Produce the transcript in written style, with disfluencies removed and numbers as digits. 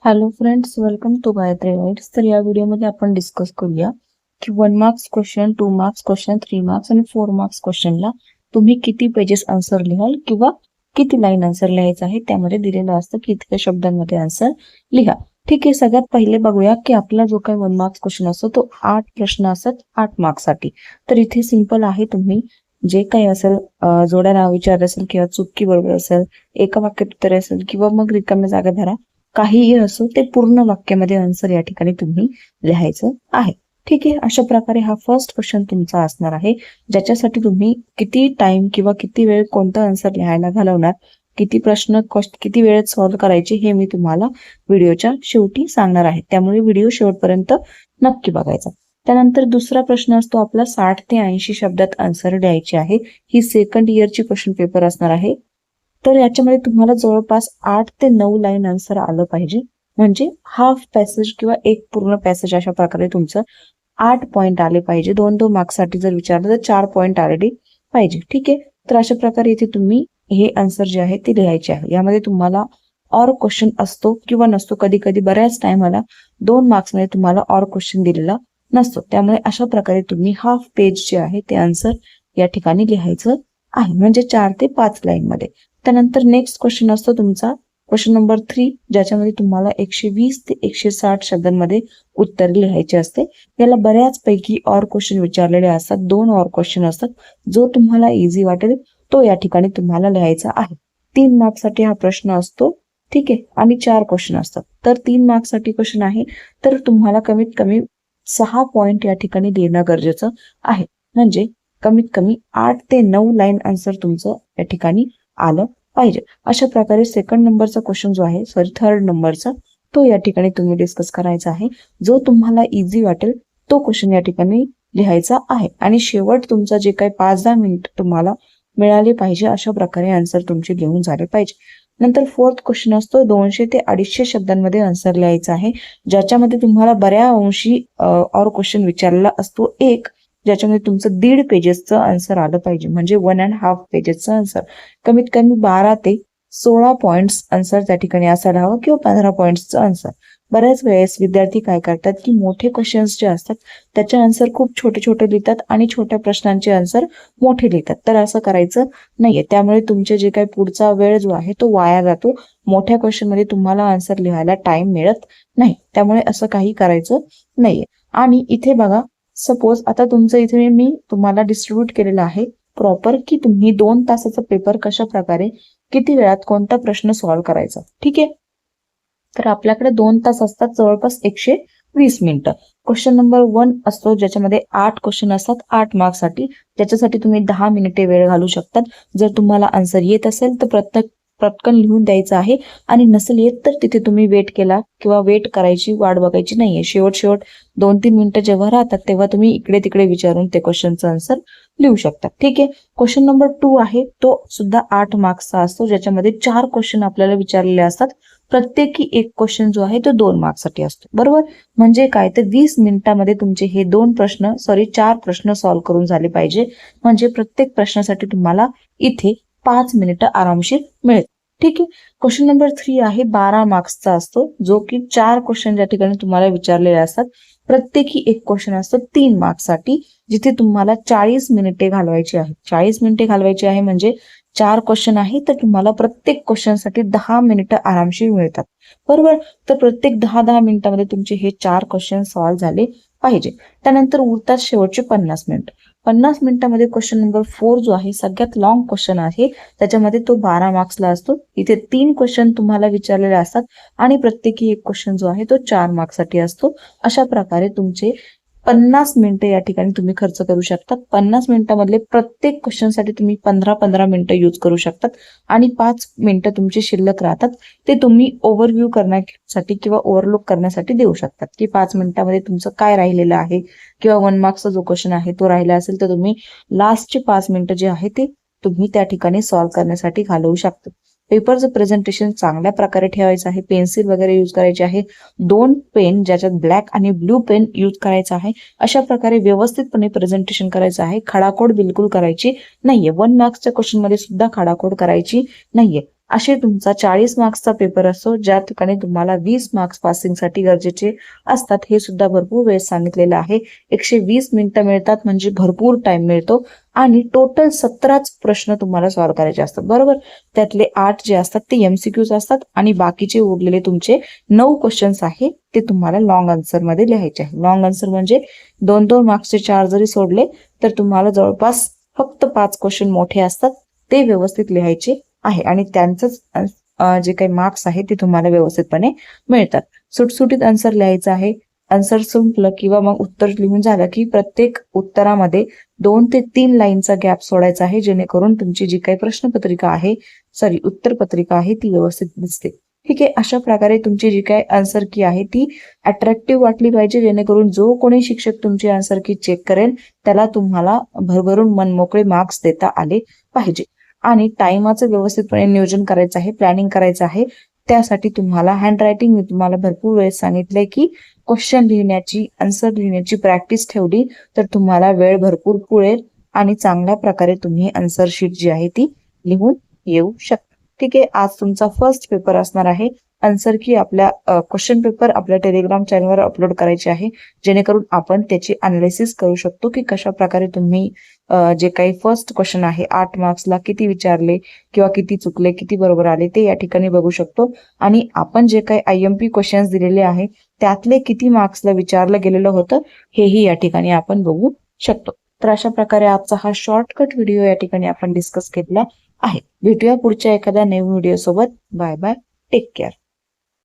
Hello friends, welcome to Gayatri guides. तर या व्हिडिओमध्ये आपण डिस्कस करूया की 1 marks question, 2 marks question, 3 marks आणि 4 मार्क्स क्वेश्चनला तुम्ही किती पेजेस आन्सर लिहाल किंवा किती लाईन आन्सर लिहायचं आहे. त्यामध्ये दिलेलं असतं की इतक्या शब्दांमध्ये आन्सर लिहा. ठीक आहे, सगळ्यात पहिले बघूया की आपला जो काही 1 मार्क्स क्वेश्चन असतो तो 8 प्रश्न असतात 8 मार्क्ससाठी. तर इथे सिंपल आहे, तुम्ही जे काही असेल जोड्या नाव विचारलं असेल किंवा चुटकी बरोबर असेल, एका वाक्यात उत्तर असेल किंवा मग रिकाम्या जागा भरा, काहीही असो ते पूर्ण वाक्यामध्ये आन्सर या ठिकाणी तुम्ही लिहायचं आहे. ठीक आहे, अशा प्रकारे हा फर्स्ट क्वेश्चन तुमचा असणार आहे, ज्याच्यासाठी तुम्ही किती टाइम किंवा किती वेळ कोणता आन्सर लिहायला घालवणार, किती प्रश्न किती वेळेत सॉल्व्ह करायचे हे मी तुम्हाला व्हिडिओच्या शेवटी सांगणार आहे. त्यामुळे व्हिडिओ शेवटपर्यंत नक्की बघायचा. त्यानंतर दुसरा प्रश्न असतो आपला 60 ते 80 शब्दात आन्सर द्यायचे आहे. ही सेकंड इयरची क्वेश्चन पेपर असणार आहे. तर याच्यामध्ये तुम्हाला जवळपास 8 ते 9 लाईन आन्सर आलं पाहिजे, म्हणजे हाफ पॅसेज किंवा एक पूर्ण पॅसेज अशा प्रकारे तुमचं 8 पॉइंट आले पाहिजे. 2-2 मार्क्ससाठी जर विचारलं तर 4 पॉइंट आलेले पाहिजे. ठीक आहे, तर अशा प्रकारे इथे तुम्ही हे आन्सर जे आहे ते लिहायचे आहे. यामध्ये तुम्हाला ऑर क्वेश्चन असतो किंवा नसतो, कधी कधी बऱ्याच टाइमला 2 मार्क्समध्ये तुम्हाला ऑर क्वेश्चन दिलेला नसतो. त्यामुळे अशा प्रकारे तुम्ही हाफ पेज जे आहे ते आन्सर या ठिकाणी लिहायचं आहे, म्हणजे 4 ते 5 लाईन मध्ये. त्यानंतर नेक्स्ट क्वेश्चन असतो तुमचा क्वेश्चन नंबर 3, ज्याच्यामध्ये तुम्हाला 120 ते 160 शब्दांमध्ये उत्तर लिहायचे असते. याला बऱ्याच पैकी ऑर क्वेश्चन विचारलेले असतात, 2 ऑर क्वेश्चन असतात. जो तुम्हाला इझी वाटेल तो या ठिकाणी तुम्हाला लिहायचा आहे. 3 मार्क्ससाठी हा प्रश्न असतो. ठीक आहे, आणि 4 क्वेश्चन असतात. तर 3 मार्क्ससाठी क्वेश्चन आहे, तर तुम्हाला कमीत कमी 6 पॉइंट या ठिकाणी देणं गरजेचं आहे, म्हणजे कमीत कमी 8 ते 9 लाईन आन्सर तुमचं या ठिकाणी आलं पाहिजे. अशा प्रकारे सेकंड नंबरचा क्वेश्चन जो आहे, थर्ड नंबरचा, तो या ठिकाणी तुम्ही डिस्कस करायचा आहे. जो तुम्हाला इझी वाटेल तो क्वेश्चन या ठिकाणी लिहायचा आहे. आणि शेवट तुमचा जे काही 5-10 मिनिट तुम्हाला मिळाले पाहिजे, अशा प्रकारे आन्सर तुमचे लिहून झाले पाहिजे. नंतर फोर्थ क्वेश्चन असतो 200 ते 250 शब्दांमध्ये आन्सर लिहायचा आहे, ज्याच्यामध्ये तुम्हाला बऱ्या अंशी ऑर क्वेश्चन विचारलेला असतो एक, ज्याच्यामध्ये तुमचं 1.5 पेजेसचं आन्सर आलं पाहिजे, म्हणजे 1.5 पेजेसचं आन्सर. कमीत कमी 12 ते 16 पॉइंट्स आन्सर त्या ठिकाणी असायला हवं, किंवा 15 पॉइंट्सचं आन्सर. बऱ्याच वेळेस विद्यार्थी काय करतात की मोठे क्वेश्चन्स जे असतात त्याचे आन्सर खूप छोटे छोटे लिहितात आणि छोट्या प्रश्नांचे आन्सर मोठे लिहितात. तर असं करायचं नाहीये, त्यामुळे तुमचे जे काही पुढचा वेळ जो आहे तो वाया जातो. मोठ्या क्वेश्चन मध्ये तुम्हाला आन्सर लिहायला टाइम मिळत नाही, त्यामुळे असं काही करायचं नाहीये. आणि इथे बघा, सपोज आता तुमचं इथे मी तुम्हाला डिस्ट्रीब्यूट केलेलं आहे प्रॉपर, की तुम्ही 2 तासाचा पेपर कशा प्रकारे किती वेळात कोणता प्रश्न सॉल्व्ह करायचा. ठीक आहे, तर आपल्याकडे 2 तास असतात, जवळपास 120 मिनिटं. क्वेश्चन नंबर 1 असतो, ज्याच्यामध्ये 8 क्वेश्चन असतात 8 मार्क्ससाठी, ज्याच्यासाठी तुम्ही 10 मिनिटे वेळ घालू शकतात. जर तुम्हाला आन्सर येत असेल तर पटकन लिहून द्यायचं आहे, आणि नसेल येत तर तिथे तुम्ही वेट केला किंवा वेट करायची वाट बघायची नाहीये. शेवट 2-3 मिनिटं जेव्हा राहतात तेव्हा तुम्ही इकडे तिकडे विचारून ते क्वेश्चनचं आन्सर लिहू शकता. ठीक आहे, क्वेश्चन नंबर 2 आहे, तो सुद्धा 8 मार्क्सचा असतो, ज्याच्यामध्ये 4 क्वेश्चन आपल्याला विचारलेले असतात. प्रत्येकी एक क्वेश्चन जो आहे तो 2 मार्क्ससाठी असतो, बरोबर. म्हणजे काय, तर 20 मिनिटांमध्ये तुमचे हे 4 प्रश्न सॉल्व्ह करून झाले पाहिजे, म्हणजे प्रत्येक प्रश्नासाठी तुम्हाला इथे 5 मिनिटं आरामशीर मिळेल. ठीक आहे, क्वेश्चन नंबर 3 आहे, 12 मार्क्सचा असतो, जो की 4 क्वेश्चन या ठिकाणी तुम्हाला विचारलेले असतात. प्रत्येकी एक क्वेश्चन असतो 3 मार्क्ससाठी, जिथे तुम्हाला 40 मिनिटे घालवायची आहे. 40 मिनिटे घालवायची आहे, म्हणजे 4 क्वेश्चन आहे, तर तुम्हाला प्रत्येक क्वेश्चनसाठी 10 मिनिटं आरामशीर मिळतात, बरोबर. तर प्रत्येक 10-10 मिनिटांमध्ये तुमचे हे 4 क्वेश्चन सॉल्व्ह झाले पाहिजे. त्यानंतर उरतात शेवटचे 50 मिनिट. 50 मिनिटांमध्ये क्वेश्चन नंबर 4 जो आहे, सगळ्यात लॉंग क्वेश्चन आहे, त्याच्यामध्ये तो 12 मार्क्सला असतो. इथे 3 क्वेश्चन तुम्हाला विचारलेले असतात, आणि प्रत्येकी एक क्वेश्चन जो आहे तो 4 मार्क्ससाठी असतो. अशा प्रकारे तुमचे 50 मिनिटं या ठिकाणी तुम्ही खर्च करू शकता. 50 मिनिटांमधले प्रत्येक क्वेश्चनसाठी तुम्ही 15-15 मिनिटं यूज करू शकतात, आणि 5 मिनिटं तुमचे शिल्लक राहतात, ते तुम्ही ओव्हरव्ह्यू करण्यासाठी किंवा ओव्हरलुक करण्यासाठी देऊ शकतात, की 5 मिनिटांमध्ये तुमचं काय राहिलेलं आहे, किंवा 1 मार्क्सचा जो क्वेश्चन आहे तो राहिला असेल तर तुम्ही लास्टचे 5 मिनिटं जे आहे ते तुम्ही त्या ठिकाणी सॉल्व्ह करण्यासाठी घालवू शकता. पेपरचं प्रेझेंटेशन चांगल्या प्रकारे ठेवायचं आहे, पेन्सिल वगैरे यूज करायची आहे, 2 पेन ज्याच्यात ब्लॅक आणि ब्ल्यू पेन यूज करायचा आहे. अशा प्रकारे व्यवस्थितपणे प्रेझेंटेशन करायचं आहे. खडाखोड बिलकुल करायची नाहीये. 1 मार्क्सच्या क्वेश्चन मध्ये सुद्धा खडाखोड करायची नाहीये. असे तुमचा 40 मार्क्सचा पेपर असतो, ज्या ठिकाणी तुम्हाला 20 मार्क्स पासिंगसाठी गरजेचे असतात. हे सुद्धा भरपूर वेळ सांगितलेलं आहे. 120 मिनिटं मिळतात म्हणजे भरपूर टाइम मिळतो आणि टोटल 17च प्रश्न तुम्हाला सॉल्व्ह करायचे असतात, बरोबर. त्यातले 8 जे असतात ते MCQs असतात आणि बाकीचे उरलेले तुमचे 9 क्वेश्चन्स आहे ते तुम्हाला लॉंग आन्सर मध्ये लिहायचे आहे. लॉंग आन्सर म्हणजे 2-2 मार्क्सचे 4 जरी सोडले तर तुम्हाला जवळपास फक्त 5 क्वेश्चन मोठे असतात, ते व्यवस्थित लिहायचे आहे आणि त्यांचंच जे काही मार्क्स आहे ते तुम्हाला व्यवस्थितपणे मिळतात. सुटसुटीत आन्सर लिहायचं आहे. आन्सर संपलं किंवा मग उत्तर लिहून झालं की प्रत्येक उत्तरामध्ये 2 ते 3 लाईनचा गॅप सोडायचा आहे, जेणेकरून तुमची जी काही प्रश्नपत्रिका आहे उत्तरपत्रिका आहे ती व्यवस्थित दिसते. ठीक आहे. अशा प्रकारे तुमची जी काही आन्सर की आहे ती अट्रॅक्टिव्ह वाटली पाहिजे, जेणेकरून जो कोणी शिक्षक तुमची आन्सर की चेक करेल त्याला तुम्हाला भरभरून मनमोकळे मार्क्स देता आले पाहिजे. आणि टाइमाचं व्यवस्थितपणे नियोजन करायचं आहे, प्लॅनिंग करायचं आहे. त्यासाठी तुम्हाला हँडरायटिंग मी तुम्हाला भरपूर वेळेस सांगितलंय की क्वेश्चन लिहिण्याची, आन्सर लिहिण्याची प्रॅक्टिस ठेवली तर तुम्हाला वेळ भरपूर पुरेल आणि चांगल्या प्रकारे तुम्ही आन्सर शीट जी आहे ती लिहून येऊ शकता. ठीक आहे. आज तुमचा फर्स्ट पेपर असणार आहे. आन्सर की आपल्या क्वेश्चन पेपर आपल्या टेलिग्राम चॅनलवर अपलोड करायचे आहे, जेणेकरून आपण त्याची अनालिसिस करू शकतो की कशा प्रकारे तुम्ही जे काही फर्स्ट क्वेश्चन आहे 8 मार्क्सला किती विचारले किंवा किती चुकले, किती बरोबर आले ते या ठिकाणी बघू शकतो. आणि आपण जे काही IMP क्वेश्चन्स दिलेले आहे त्यातले किती मार्क्सला विचारलं गेलेलं होतं हेही या ठिकाणी आपण बघू शकतो. तर अशा प्रकारे आजचा हा शॉर्टकट व्हिडिओ या ठिकाणी आपण डिस्कस केलेला आहे. भेटूया पुढच्या एखाद्या नवीन व्हिडिओ सोबत. Bye bye, take care.